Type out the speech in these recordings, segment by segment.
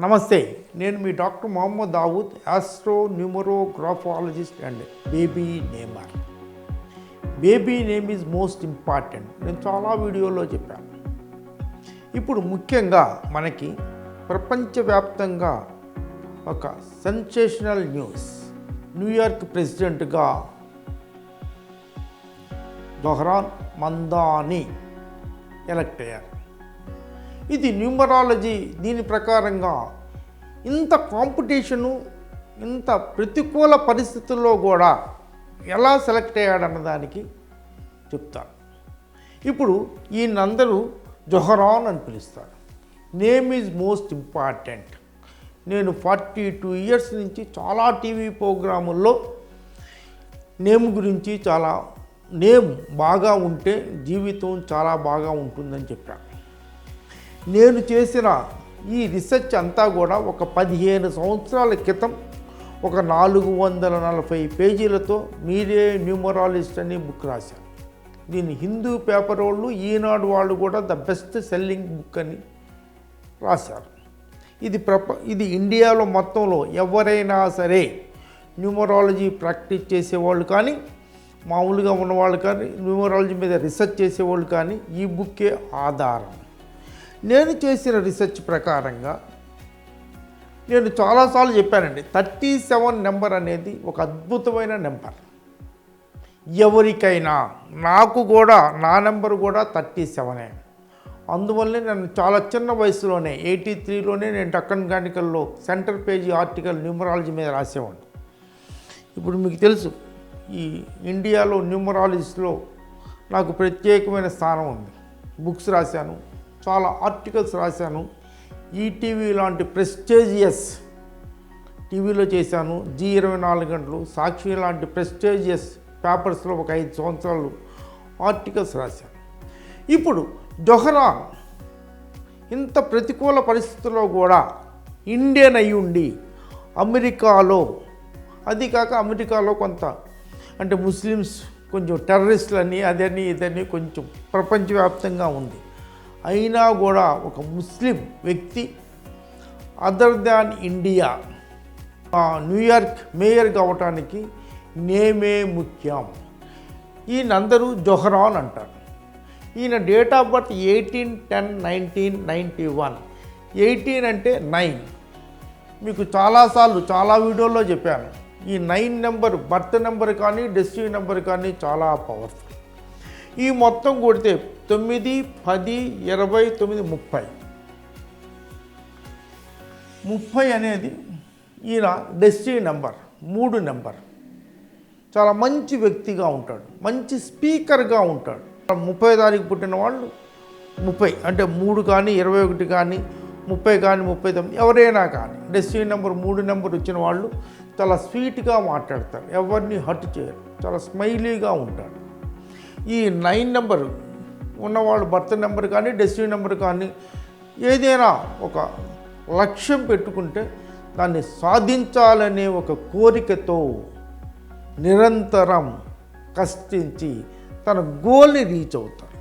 నమస్తే, నేను మీ doctor Mohammed Dawood, astro numerographologist and baby namer. Baby name is most important. నేను చాలా వీడియోలో చెప్పాను. ఇప్పుడు ముఖ్యంగా మనకి ప్రపంచవ్యాప్తంగా ఒక సెన్సేషనల్ న్యూస్. న్యూయార్క్ ప్రెసిడెంట్గా జోహ్రాన్ మమ్దాని ఎలక్ట్ అయ్యారు. ఇది న్యూమరాలజీ. దీని ప్రకారంగా ఇంత కాంపిటీషను, ఇంత ప్రతికూల పరిస్థితుల్లో కూడా ఎలా సెలెక్ట్ అయ్యాడన్న దానికి చెప్తాను. ఇప్పుడు ఈయనందరూ జోహ్రాన్ అని పిలుస్తారు. Name is most important. నేను 42 ఇయర్స్ నుంచి చాలా టీవీ ప్రోగ్రాముల్లో నేమ్ గురించి నేమ్ బాగా ఉంటే జీవితం చాలా బాగా ఉంటుందని చెప్పాను. నేను చేసిన ఈ రీసెర్చ్ అంతా కూడా ఒక 15 సంవత్సరాల క్రితం ఒక 440 పేజీలతో మీరే న్యూమరాలజిస్ట్ అని బుక్ రాశాను. దీన్ని హిందూ పేపర్ వాళ్ళు, ఈనాడు వాళ్ళు కూడా ద బెస్ట్ సెల్లింగ్ బుక్ అని రాశారు. ఇది ఇండియాలో మొత్తంలో ఎవరైనా సరే న్యూమరాలజీ ప్రాక్టీస్ చేసేవాళ్ళు కానీ, మామూలుగా ఉన్నవాళ్ళు కానీ, న్యూమరాలజీ మీద రీసెర్చ్ చేసేవాళ్ళు కానీ ఈ బుక్కే ఆధారం. నేను చేసిన రీసెర్చ్ ప్రకారంగా నేను చాలాసార్లు చెప్పానండి, 37 నెంబర్ అనేది ఒక అద్భుతమైన నెంబర్. ఎవరికైనా, నాకు కూడా నా నెంబర్ కూడా 37. అందువల్లే నేను చాలా చిన్న వయసులోనే 83లోనే నేను డక్కన్ క్రానికల్లో సెంటర్ పేజీ ఆర్టికల్ న్యూమరాలజీ మీద రాసేవాడిని. ఇప్పుడు మీకు తెలుసు, ఈ ఇండియాలో న్యూమరాలజీలో నాకు ప్రత్యేకమైన స్థానం ఉంది. బుక్స్ రాశాను, చాలా ఆర్టికల్స్ రాశాను. ఈటీవీ లాంటి ప్రెస్టేజియస్ టీవీలో చేశాను. G24 గంటలు, సాక్షి లాంటి ప్రెస్టేజియస్ పేపర్స్లో ఒక 5 సంవత్సరాలు ఆర్టికల్స్ రాశాను. ఇప్పుడు జోహ్రాన్ ఇంత ప్రతికూల పరిస్థితుల్లో కూడా ఇండియన్ అయి ఉండి అమెరికాలో, అది కాక అమెరికాలో కొంత అంటే ముస్లిమ్స్ కొంచెం టెర్రరిస్టులని అదని ఇదని కొంచెం ప్రపంచవ్యాప్తంగా ఉంది. అయినా కూడా ఒక ముస్లిం వ్యక్తి other than India New York mayor కావటానికి నేమే ముఖ్యం. ఈయనందరూ జోహ్రాన్ అంటారు. ఈయన డేట్ ఆఫ్ బర్త్ 18/10/1991. 18 అంటే 9. మీకు చాలాసార్లు చాలా వీడియోల్లో చెప్పాను. ఈ 9 నెంబర్ బర్త్ నెంబర్ కానీ డెస్టినీ నెంబర్ కానీ చాలా పవర్ఫుల్. ఈ మొత్తం కొడితే 9, 10, 20, 9, 30. 30 అనేది ఈయన డెస్టినీ నెంబర్, 3 నెంబర్. చాలా మంచి వ్యక్తిగా ఉంటాడు, మంచి స్పీకర్గా ఉంటాడు. 30వ తారీఖు పుట్టిన వాళ్ళు 30 అంటే 3 కానీ 21 కానీ 30 కానీ 39 ఎవరైనా కానీ డెస్టినీ నెంబర్ 3 నెంబర్ వచ్చిన వాళ్ళు చాలా స్వీట్గా మాట్లాడతారు, ఎవరిని హర్ట్ చేయరు, చాలా స్మైలీగా ఉంటాడు. ఈ 9 నెంబర్ ఉన్నవాళ్ళు బర్త్ నెంబర్ కానీ డెస్టినీ నెంబర్ కానీ ఏదైనా ఒక లక్ష్యం పెట్టుకుంటే దాన్ని సాధించాలనే ఒక కోరికతో నిరంతరం కష్టించి తన గోల్ని రీచ్ అవుతారు.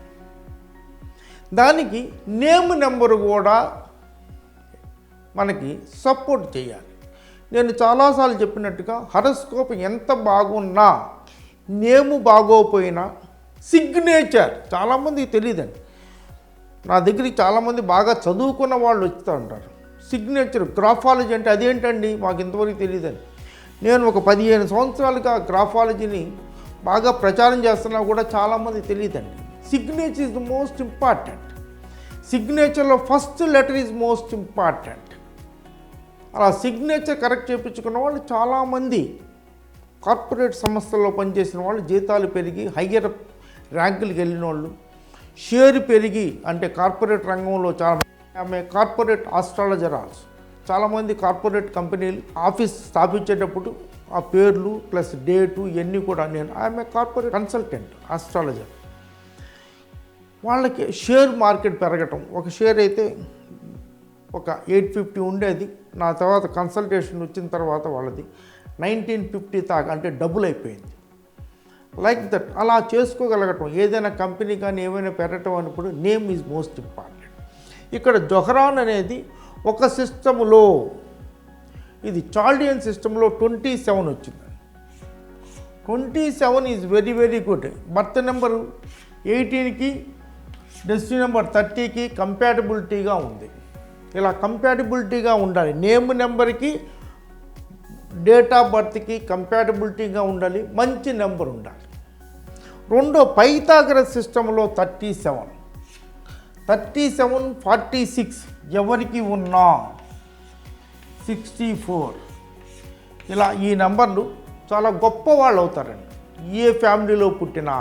దానికి నేమ్ నెంబర్ కూడా మనకి సపోర్ట్ చేయాలి. నేను చాలాసార్లు చెప్పినట్టుగా హరోస్కోప్ ఎంత బాగున్నా, నేము బాగోపోయినా సిగ్నేచర్ చాలామందికి తెలియదండి. నా దగ్గరికి చాలామంది బాగా చదువుకున్న వాళ్ళు వస్తూ ఉంటారు. సిగ్నేచర్ గ్రాఫాలజీ అంటే అదేంటండి మాకు ఇంతవరకు తెలియదండి. నేను ఒక 15 సంవత్సరాలుగా గ్రాఫాలజీని బాగా ప్రచారం చేస్తున్నా కూడా చాలామంది తెలియదండి. Signature is the most important. సిగ్నేచర్లో first letter is most important. అలా సిగ్నేచర్ కరెక్ట్ చేయించుకున్న వాళ్ళు చాలామంది కార్పొరేట్ సంస్థల్లో పనిచేసిన వాళ్ళు జీతాలు పెరిగి హయ్యర్ ర్యాంకులకు వెళ్ళిన వాళ్ళు, షేర్ పెరిగి అంటే కార్పొరేట్ రంగంలో ఆమె కార్పొరేట్ ఆస్ట్రాలజర్. చాలామంది కార్పొరేట్ కంపెనీలు ఆఫీస్ స్థాపించేటప్పుడు ఆ పేర్లు ప్లస్ డేటు ఇవన్నీ కూడా ఆమె కార్పొరేట్ కన్సల్టెంట్ ఆస్ట్రాలజర్. వాళ్ళకి షేర్ మార్కెట్ పెరగటం, ఒక షేర్ అయితే ఒక 850 ఉండేది, నా తర్వాత కన్సల్టేషన్ వచ్చిన తర్వాత వాళ్ళది 1950 దాకా అంటే డబుల్ అయిపోయింది. లైక్ దట్ అలా చేసుకోగలగటం, ఏదైనా కంపెనీ కానీ ఏమైనా పెరగటం అన్నప్పుడు నేమ్ ఈజ్ మోస్ట్ ఇంపార్టెంట్. ఇక్కడ జోహ్రాన్ అనేది ఒక సిస్టంలో ఇది చాల్డియన్ సిస్టంలో 27 వచ్చింది. 27 is very very good. Birth number 18కి డెస్టినీ నెంబర్ 30కి కంపాటబిలిటీగా ఉంది. ఇలా కంపాటబిలిటీగా ఉండాలి. నేమ్ నెంబర్కి డేట్ ఆఫ్ బర్త్కి కంపాటబిలిటీగా ఉండాలి. మంచి నెంబర్ ఉండాలి. రెండో పైథాగరస్ సిస్టంలో 37, 46 ఎవరికి ఉన్నా 64 ఇలా ఈ నెంబర్లు చాలా గొప్ప వాళ్ళు అవుతారండి ఏ ఫ్యామిలీలో పుట్టినా.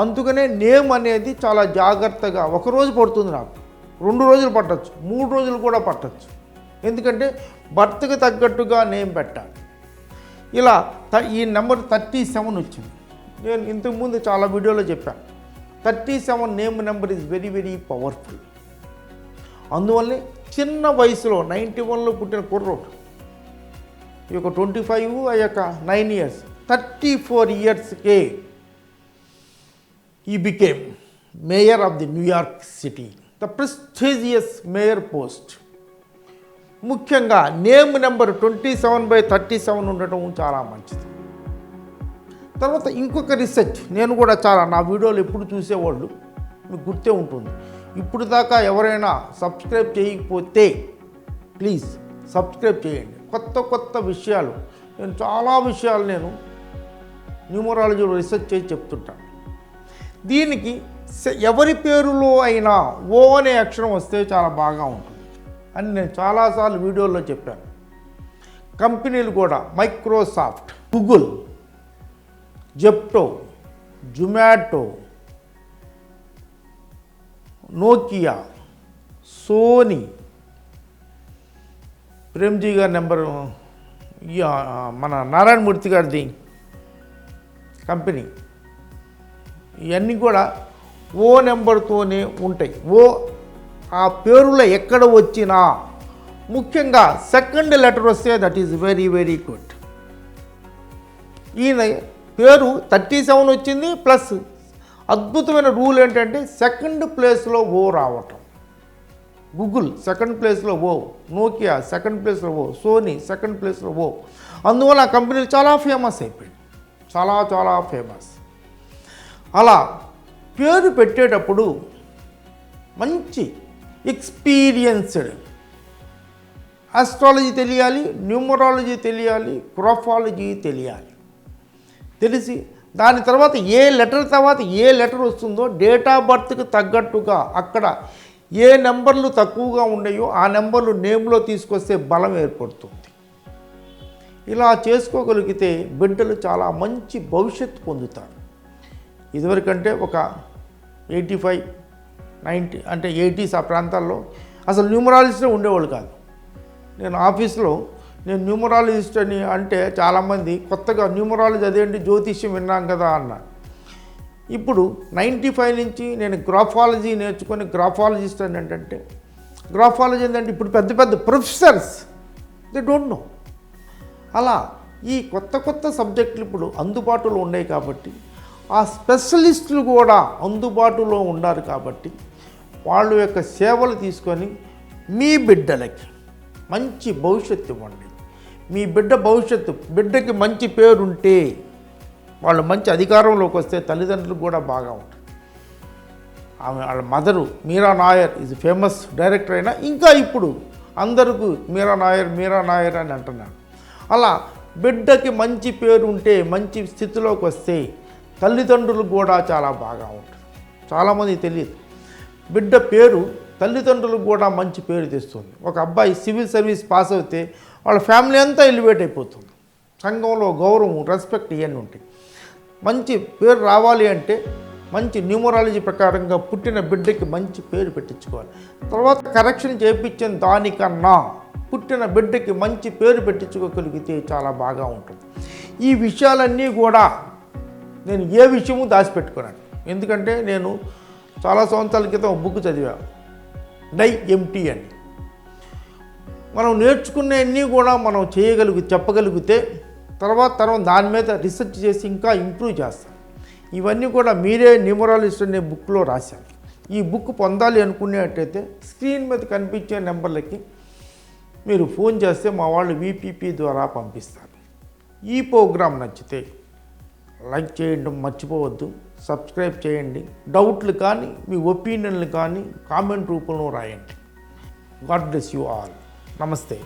అందుకనే నేమ్ అనేది చాలా జాగ్రత్తగా, ఒకరోజు పడుతుంది నాకు, 2 రోజులు పట్టచ్చు, 3 రోజులు కూడా పట్టచ్చు. ఎందుకంటే బర్త్కి తగ్గట్టుగా నేమ్ పెట్టాలి. ఇలా ఈ నెంబర్ 37 వచ్చింది. నేను ఇంతకుముందు చాలా వీడియోలో చెప్పాను 37 name number is very very powerful. అందువల్లే చిన్న వయసులో 91లో పుట్టిన కుర్రోడు ఈ యొక్క 25 ఆ యొక్క 9 years 34 ఇయర్స్కే he became mayor of the New York city, the prestigious mayor post. ముఖ్యంగా నేమ్ నెంబర్ 27/37 ఉండటం చాలా మంచిది. తర్వాత ఇంకొక రీసెర్చ్ నేను కూడా చాలా నా వీడియోలు ఎప్పుడు చూసేవాళ్ళు మీకు గుర్తే ఉంటుంది. ఇప్పుడు దాకా ఎవరైనా సబ్స్క్రైబ్ చేయకపోతే ప్లీజ్ సబ్స్క్రైబ్ చేయండి. కొత్త కొత్త విషయాలు నేను చాలా విషయాలు నేను న్యూమరాలజీలో రీసెర్చ్ చేసి చెప్తుంటాను. దీనికి ఎవరి పేరులో అయినా ఓ అనే అక్షరం వస్తే చాలా బాగా ఉంటుంది అని నేను చాలాసార్లు వీడియోల్లో చెప్పాను. కంపెనీలు కూడా Microsoft, Google, Zepto, Zomato, Nokia, Sony, Premji గారి నెంబరు, మన నారాయణమూర్తి గారిది కంపెనీ, ఇవన్నీ కూడా ఓ నెంబర్తోనే ఉంటాయి. ఓ ఆ పేరులో ఎక్కడ వచ్చినా ముఖ్యంగా సెకండ్ లెటర్ వస్తే that is very very good. ఈయన పేరు 37 వచ్చింది. ప్లస్ అద్భుతమైన రూల్ ఏంటంటే సెకండ్ ప్లేస్లో ఓ రావటం. గూగుల్ సెకండ్ ప్లేస్లో ఓ, నోకియా సెకండ్ ప్లేస్లో ఓ, సోనీ సెకండ్ ప్లేస్లో ఓ. అందువల్ల ఆ కంపెనీలు చాలా ఫేమస్ అయిపోయాయి, చాలా చాలా ఫేమస్. అలా పేరు పెట్టేటప్పుడు మంచి ఎక్స్పీరియన్స్డ్ ఆస్ట్రాలజీ తెలియాలి, న్యూమరాలజీ తెలియాలి, గ్రాఫాలజీ తెలియాలి. తెలిసి దాని తర్వాత ఏ లెటర్ వస్తుందో డేట్ ఆఫ్ బర్త్కి తగ్గట్టుగా అక్కడ ఏ నెంబర్లు తక్కువగా ఉన్నాయో ఆ నెంబర్లు నేమ్లో తీసుకొస్తే బలం ఏర్పడుతుంది. ఇలా చేసుకోగలిగితే బిడ్డలు చాలా మంచి భవిష్యత్తు పొందుతారు. ఇదివరకంటే ఒక 85, 90 అంటే 80s ఆ ప్రాంతాల్లో అసలు న్యూమరాలజిస్టే ఉండేవాళ్ళు కాదు. నేను ఆఫీస్లో నేను న్యూమరాలజిస్ట్ అని అంటే చాలామంది కొత్తగా న్యూమరాలజీ అదేంటి జ్యోతిష్యం విన్నాం కదా అన్నారు. ఇప్పుడు 95 నుంచి నేను గ్రాఫాలజీ నేర్చుకొని గ్రాఫాలజిస్ట్ అని ఏంటంటే గ్రాఫాలజీ ఏంటంటే ఇప్పుడు పెద్ద పెద్ద ప్రొఫెసర్స్ దే డోంట్ నో. అలా ఈ కొత్త కొత్త సబ్జెక్టులు ఇప్పుడు అందుబాటులో ఉన్నాయి కాబట్టి ఆ స్పెషలిస్టులు కూడా అందుబాటులో ఉన్నారు కాబట్టి వాళ్ళ యొక్క సేవలు తీసుకొని మీ బిడ్డలకి మంచి భవిష్యత్తు ఇవ్వండి. మీ బిడ్డకి మంచి పేరుంటే వాళ్ళు మంచి అధికారంలోకి వస్తే తల్లిదండ్రులకు కూడా బాగా ఉంటుంది. ఆమె వాళ్ళ mother Meera Nair is famous director అయినా ఇంకా ఇప్పుడు అందరికీ మీరా నాయర్ అని అంటున్నారు. అలా బిడ్డకి మంచి పేరు ఉంటే మంచి స్థితిలోకి వస్తే తల్లిదండ్రులకు కూడా చాలా బాగా ఉంటుంది. చాలామంది తెలియదు బిడ్డ పేరు తల్లిదండ్రులకు కూడా మంచి పేరు తెస్తుంది. ఒక అబ్బాయి సివిల్ సర్వీస్ పాస్ అవుతే వాళ్ళ ఫ్యామిలీ అంతా ఎలివేట్ అయిపోతుంది. సంఘంలో గౌరవం, రెస్పెక్ట్ ఇవన్నీ ఉంటాయి. మంచి పేరు రావాలి అంటే మంచి న్యూమరాలజీ ప్రకారంగా పుట్టిన బిడ్డకి మంచి పేరు పెట్టించుకోవాలి. తర్వాత కరెక్షన్ చేయించిన దానికన్నా పుట్టిన బిడ్డకి మంచి పేరు పెట్టించుకోగలిగితే చాలా బాగా ఉంటుంది. ఈ విషయాలన్నీ కూడా నేను ఏ విషయము దాచిపెట్టుకున్నాను. ఎందుకంటే నేను చాలా సంవత్సరాల క్రితం బుక్ చదివాను, DIMT అని. మనం నేర్చుకునేవన్నీ కూడా మనం చెప్పగలిగితే తర్వాత దాని మీద రీసెర్చ్ చేసి ఇంకా ఇంప్రూవ్ చేస్తాం. ఇవన్నీ కూడా మీరే న్యూమరాలజిస్ట్ అనే బుక్లో రాశాను. ఈ బుక్ పొందాలి అనుకునేటైతే స్క్రీన్ మీద కనిపించే నెంబర్లకి మీరు ఫోన్ చేస్తే మా వాళ్ళు వీపీపీ ద్వారా పంపిస్తారు. ఈ ప్రోగ్రాం నచ్చితే లైక్ చేయడం మర్చిపోవద్దు, సబ్స్క్రైబ్ చేయండి. డౌట్లు కానీ మీ ఒపీనియన్లు కానీ కామెంట్ రూపంలో రాయండి. God bless you all. నమస్తే.